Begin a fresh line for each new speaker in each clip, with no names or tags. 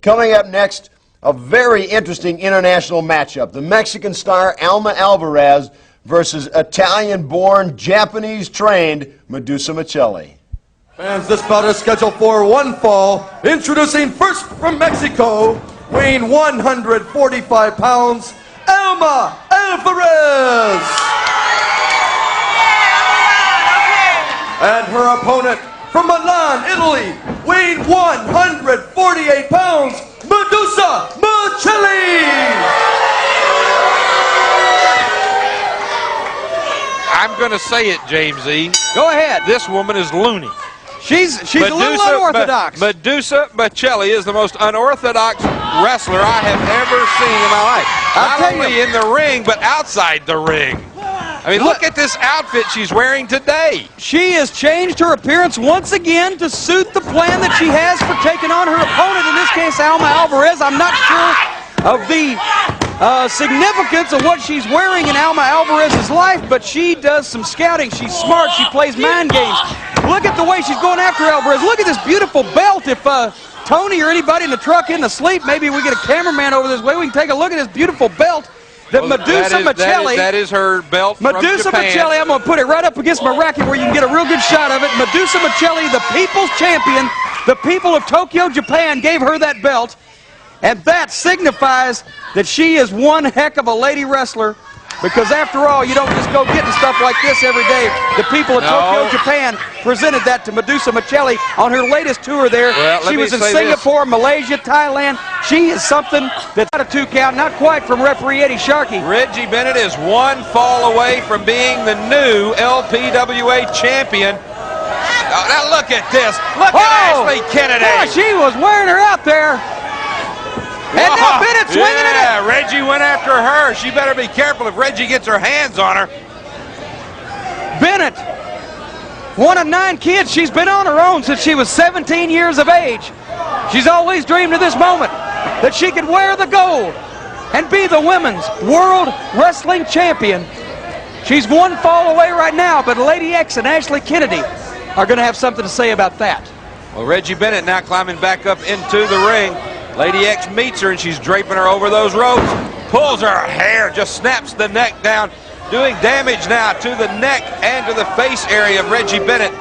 Coming up next, a very interesting international matchup. The Mexican star Alma Alvarez versus Italian-born, Japanese-trained Medusa Michelli.
Fans, this bout is scheduled for one fall. Introducing first from Mexico, weighing 145 pounds, Alma Alvarez. And her opponent from Milan, Italy, weighing 148 pounds, Medusa Michelli.
I'm going to say it, James E.
Go ahead.
This woman is loony.
She's a little unorthodox.
Medusa Michelli is the most unorthodox wrestler I have ever seen in my life. Not only in the ring, but outside the ring. I mean, look at this outfit she's wearing today.
She has changed her appearance once again to suit the plan that she has for taking on her opponent, in this case, Alma Alvarez. I'm not sure of the significance of what she's wearing in Alma Alvarez's life, but she does some scouting. She's smart. She plays mind games. Look at the way she's going after Alvarez. Look at this beautiful belt. If Tony or anybody in the truck isn't asleep, maybe we get a cameraman over this way. We can take a look at this beautiful belt that Medusa Michelli.
That is her belt from
Medusa
Japan.
Michelli, I'm going to put it right up against my racket where you can get a real good shot of it. Medusa Michelli, the people's champion, the people of Tokyo, Japan, gave her that belt. And that signifies that she is one heck of a lady wrestler, because after all, you don't just go getting stuff like this every day. The people of Tokyo, Japan presented that to Medusa Michelli on her latest tour there.
Well,
she was in Singapore, Malaysia, Thailand. She is something that's not a 2 count, not quite from referee Eddie Sharkey.
Reggie Bennett is one fall away from being the new LPWA champion. Now look at this. Look at Ashley Kennedy.
Boy, she was wearing her out there. And now Bennett swinging it.
Yeah, Reggie went after her. She better be careful if Reggie gets her hands on her.
Bennett, one of 9 kids. She's been on her own since she was 17 years of age. She's always dreamed of this moment, that she could wear the gold and be the women's world wrestling champion. She's one fall away right now, but Lady X and Ashley Kennedy are going to have something to say about that.
Well, Reggie Bennett now climbing back up into the ring. Lady X meets her, and she's draping her over those ropes, pulls her hair, just snaps the neck down, doing damage now to the neck and to the face area of Reggie Bennett.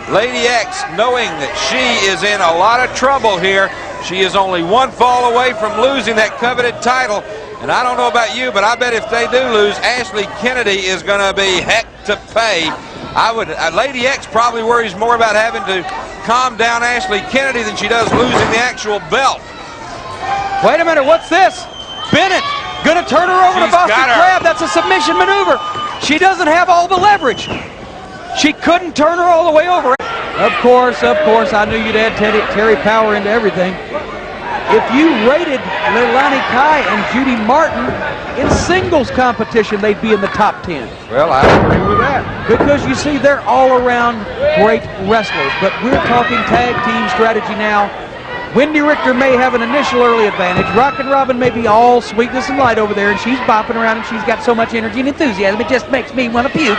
Lady X, knowing that she is in a lot of trouble here, she is only one fall away from losing that coveted title. And I don't know about you, but I bet if they do lose, Ashley Kennedy is going to be heck to pay. Lady X probably worries more about having to calm down Ashley Kennedy than she does losing the actual belt.
Wait a minute, what's this? Bennett gonna turn her over to Boston Crab. That's a submission maneuver. She doesn't have all the leverage. She couldn't turn her all the way over. Of course, I knew you'd add Terry Power into everything. If you rated Leilani Kai and Judy Martin in singles competition, they'd be in the top 10.
Well, I agree with that.
Because you see, they're all around great wrestlers. But we're talking tag team strategy now. Wendy Richter may have an initial early advantage. Rockin' Robin may be all sweetness and light over there, and she's bopping around, and she's got so much energy and enthusiasm, it just makes me want to puke.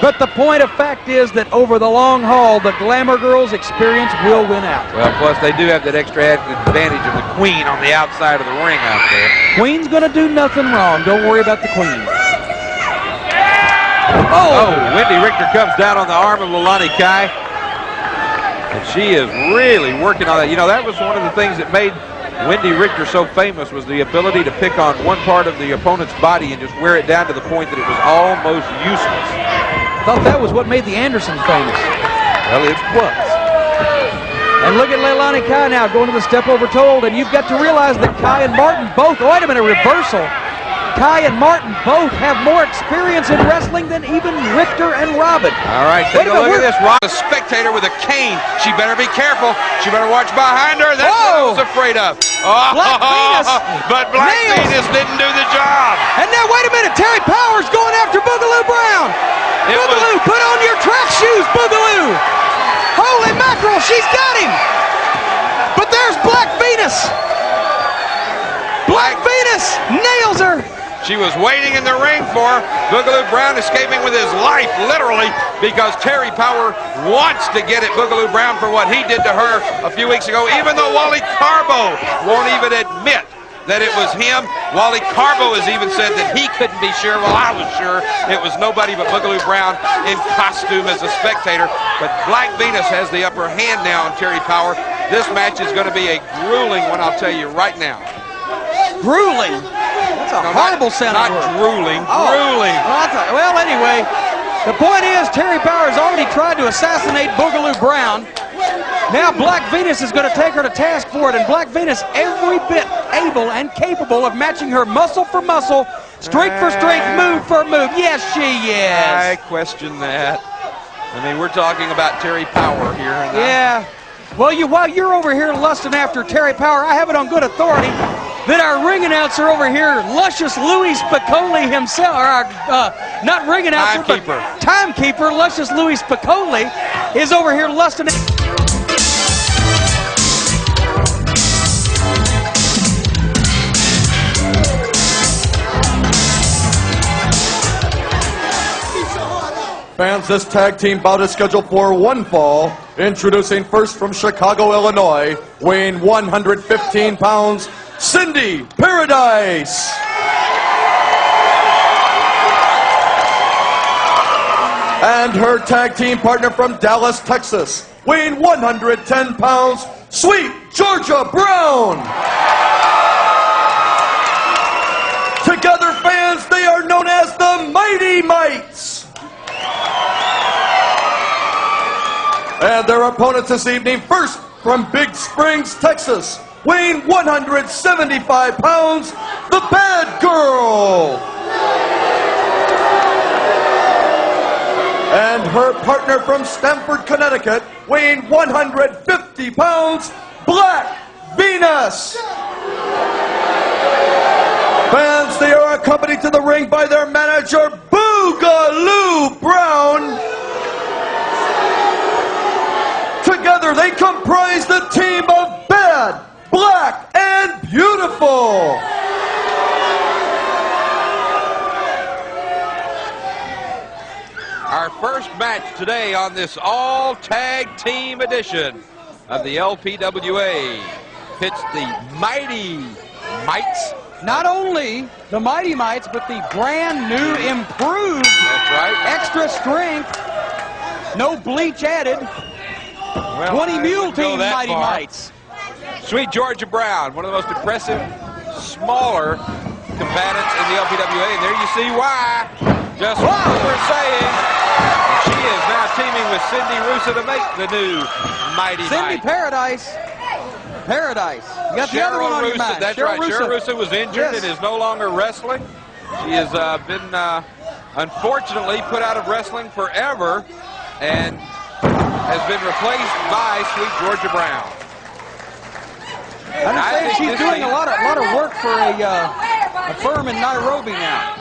But the point of fact is that over the long haul, the Glamour Girls' experience will win out.
Well, plus they do have that extra advantage of the Queen on the outside of the ring out there.
Queen's going to do nothing wrong. Don't worry about the Queen.
Oh, Wendy Richter comes down on the arm of Leilani Kai. And she is really working on that. You know, that was one of the things that made Wendy Richter so famous, was the ability to pick on one part of the opponent's body and just wear it down to the point that it was almost useless.
I thought that was what made the Andersons famous.
Well, it was.
And look at Leilani Kai now going to the step over told, and you've got to realize that Kai and Martin both, oh, wait a minute, reversal. Kai and Martin both have more experience in wrestling than even Richter and Robin.
All right, take a look at this. A spectator with a cane. She better be careful. She better watch behind her. That's what I was afraid of. Oh,
Black Venus.
But Black Venus didn't do the job.
And now, wait a minute. Terry Powers going after Boogaloo Brown. Boogaloo, put on your track shoes, Boogaloo. Holy mackerel, she's got him. But there's Black Venus. Black Venus nails her.
she was waiting in the ring for Boogaloo Brown, escaping with his life, literally, because Terry Power wants to get at Boogaloo Brown for what he did to her a few weeks ago, even though Wally Carbo won't even admit that it was him. Wally Carbo has even said that he couldn't be sure. Well, I was sure it was nobody but Boogaloo Brown in costume as a spectator. But Black Venus has the upper hand now on Terry Power. This match is going to be a grueling one, I'll tell you right now.
Grueling? That's a horrible sounding word.
Not drooling,
Oh.
grueling.
Well, anyway, the point is Terry Power has already tried to assassinate Boogaloo Brown. Now Black Venus is going to take her to task for it, and Black Venus every bit able and capable of matching her muscle for muscle, strength for strength, move for move. Yes, she is.
I question that. I mean, we're talking about Terry Power here.
Yeah. Well, while you're over here lusting after Terry Power, I have it on good authority that our ring announcer over here, Luscious Louis Spicoli himself, or our, not ring announcer,
Timekeeper.
but timekeeper, Luscious Louis Spicoli, is over here lusting.
Fans, this tag team bout is scheduled for one fall. Introducing first from Chicago, Illinois, weighing 115 pounds, Cindy Paradise. And her tag team partner from Dallas, Texas, weighing 110 pounds, Sweet Georgia Brown. Together, fans, they are known as the Mighty Mites. And their opponents this evening, first from Big Springs, Texas, weighing 175 pounds, the Bad Girl. And her partner from Stamford, Connecticut, weighing 150 pounds, Black Venus. Fans, they are accompanied to the ring by their manager, Boogaloo Brown. Together, they comprise the team of Bad, Black, and Beautiful.
Our first match today on this all-tag team edition of the LPWA pits the Mighty Mites.
Not only the Mighty Mites, but the brand new, improved,
That's right.
extra strength, no bleach added,
Well,
20
I
Mule
wouldn't go
Team
that
Mighty
far.
Mites.
Sweet Georgia Brown, one of the most impressive, smaller combatants in the LPWA, and there you see why. Just what we were saying. And she is now teaming with Cindy Russo to make the new Mighty
Cindy
Mite.
Paradise. Paradise. You got the other one on your mind.
That's right. Cheryl Russo was injured and is no longer wrestling. She has been, unfortunately, put out of wrestling forever and has been replaced by Sweet Georgia Brown.
I understand she's doing a lot of work for a firm in Nairobi now.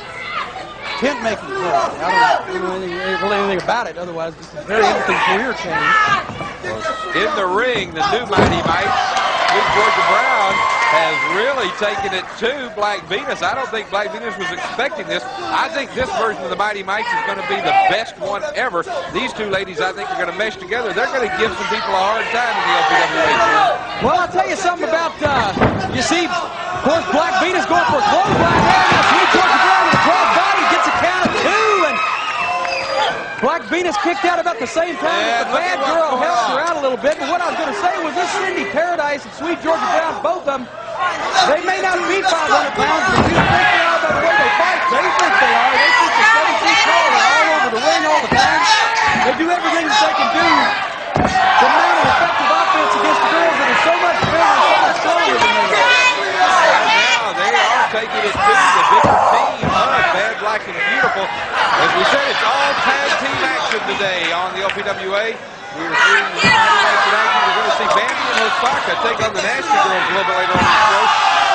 Tent making firm. I don't know anything about it. Otherwise, this is a very interesting career change.
In the ring, the new Mighty Mite, Sweet Georgia Brown, has really taken it to Black Venus. I don't think Black Venus was expecting this. I think this version of the Mighty Mites is going to be the best one ever. These two ladies, I think, are going to mesh together. They're going to give some people a hard time in the LPWA.
Well, I'll tell you something about, you see, of course, Black Venus going for a clothesline there. Now, Sweet Georgia Brown with a broad body gets a count of 2, and Black Venus kicked out about the same time as the Bad Girl helped her out a little bit. But what I was going to say was this Cindy Paradise and Sweet Georgia Brown, both of them, they may not be 500 pounds, but you think they are by the way they fight. They think they are. They think they're 7 feet tall. They're all over the ring all the time. They do everything that they can do to mount an effective offense against the girls that are so much bigger and so much stronger than they are.
Now they are taking it to the bigger team of Bad, Black, and Beautiful. As we said, it's all tag team action today on the LPWA. We are seeing the Mighty Mites in action. We're going to see Bambi and Osaka take on the Nasty Girls a little bit later on in the show.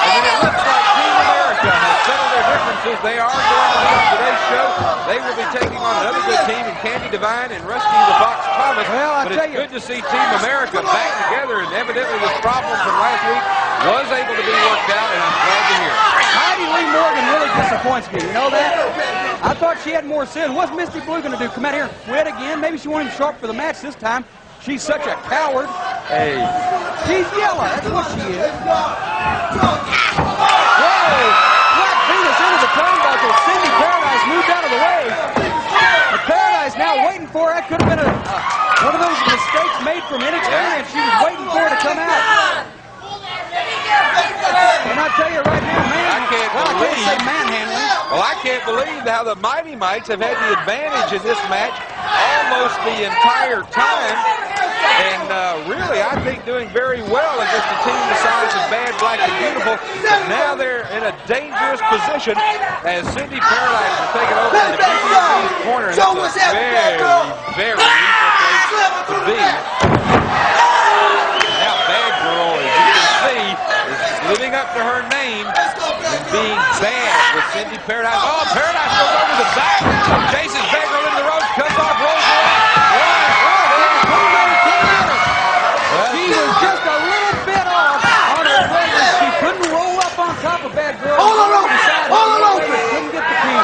And then it looks like Team America has settled their differences. They are going to be on today's show. They will be taking on another good team in Candy Divine and Rusty the Fox Thomas.
Well,
but it's good to see Team America back together, and evidently this problem from last week was able to be worked out, and I'm glad to hear it.
Heidi Lee Morgan really really disappoints me. You know that? I thought she had more sin. What's Misty Blue going to do? Come out here and quit again? Maybe she won't even show up for the match this time. She's such a coward.
Hey.
She's yellow. That's what she is. Whoa! Black Venus into the turnbuckle. Cindy Paradise moved out of the way. But Paradise now waiting for her. That could have been one of those mistakes made from inexperience. She was waiting for her to come out. And I tell you right now, I can't say manhandling.
Well, I can't believe how the Mighty Mites have had the advantage in this match almost the entire time. And really, I think doing very well against a team the size of Bad, Black, and Beautiful. But now they're in a dangerous position as Cindy Paradise is taking over in the PBC's corner. And it's a very, very lethal place to be. Now Bad Girl, as you can see, is living up to her name and being bad with Cindy Paradise. Oh, Paradise goes over the back. Chases Bad Girl into the ropes, cuts off, rolls away.
She was just a little bit off on her legs. She couldn't roll up on top of Bad Girl.
Hold on,
couldn't get the pin.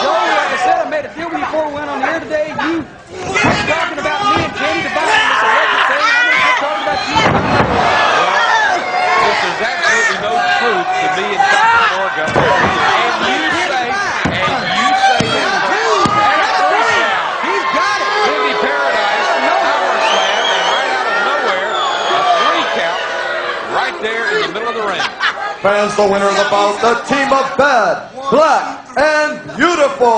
Joey, like I said, I made a deal with you before we went on the air today. You kept talking about me and Kenny Devine in this electric thing. I'm going to keep talking about you.
There's absolutely no truth to me in Dr. Orga. And you say that
he's got it.
Cindy Paradise, power slam, and right out of nowhere, a 3 count right there in the middle of the ring.
Fans, the winner of the bout, the team of Bad, Black, and Beautiful.